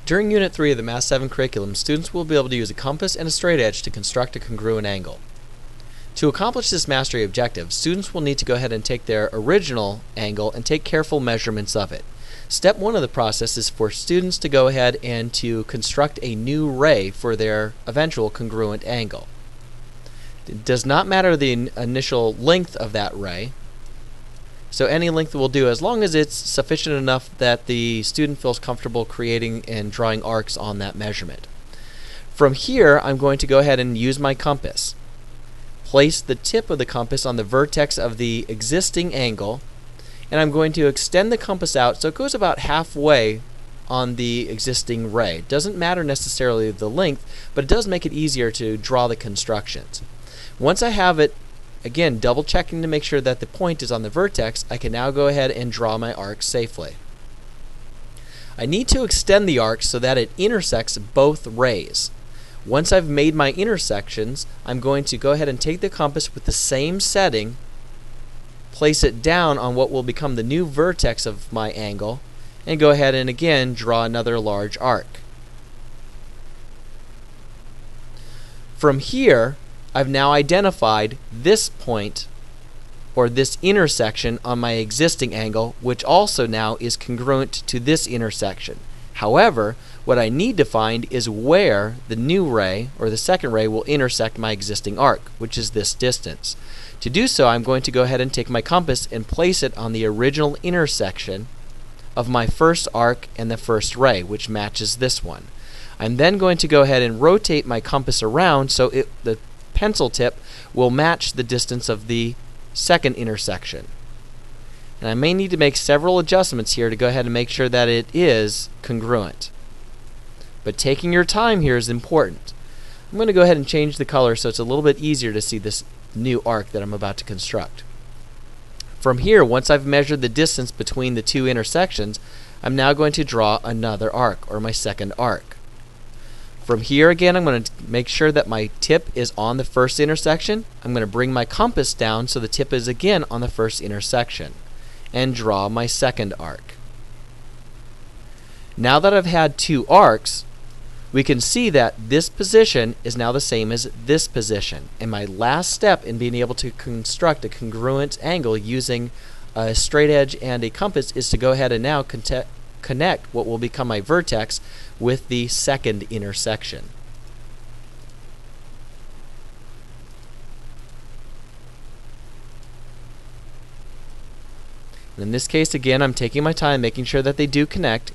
During Unit 3 of the Math 7 curriculum, students will be able to use a compass and a straight edge to construct a congruent angle. To accomplish this mastery objective, students will need to go ahead and take their original angle and take careful measurements of it. Step 1 of the process is for students to go ahead and to construct a new ray for their eventual congruent angle. It does not matter the initial length of that ray, so any length will do as long as it's sufficient enough that the student feels comfortable creating and drawing arcs on that measurement. From here, I'm going to go ahead and use my compass. Place the tip of the compass on the vertex of the existing angle, and I'm going to extend the compass out so it goes about halfway on the existing ray. It doesn't matter necessarily the length, but it does make it easier to draw the constructions. Once I have it, again, double checking to make sure that the point is on the vertex, I can now go ahead and draw my arc safely. I need to extend the arc so that it intersects both rays. Once I've made my intersections, I'm going to go ahead and take the compass with the same setting, place it down on what will become the new vertex of my angle, and go ahead and again draw another large arc. From here, I've now identified this point or this intersection on my existing angle, which also now is congruent to this intersection. However, what I need to find is where the new ray or the second ray will intersect my existing arc, which is this distance. To do so, I'm going to go ahead and take my compass and place it on the original intersection of my first arc and the first ray, which matches this one. I'm then going to go ahead and rotate my compass around so the pencil tip will match the distance of the second intersection. And I may need to make several adjustments here to go ahead and make sure that it is congruent. But taking your time here is important. I'm going to go ahead and change the color so it's a little bit easier to see this new arc that I'm about to construct. From here, once I've measured the distance between the two intersections, I'm now going to draw another arc, or my second arc. From here again, I'm going to make sure that my tip is on the first intersection. I'm going to bring my compass down so the tip is again on the first intersection, and draw my second arc. Now that I've had two arcs, we can see that this position is now the same as this position. And my last step in being able to construct a congruent angle using a straight edge and a compass is to go ahead and now connect what will become my vertex with the second intersection. In this case, again, I'm taking my time making sure that they do connect.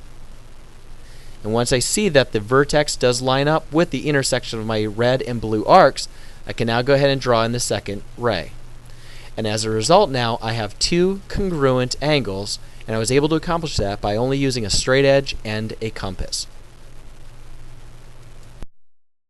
And once I see that the vertex does line up with the intersection of my red and blue arcs, I can now go ahead and draw in the second ray. And as a result now, I have two congruent angles, and I was able to accomplish that by only using a straight edge and a compass.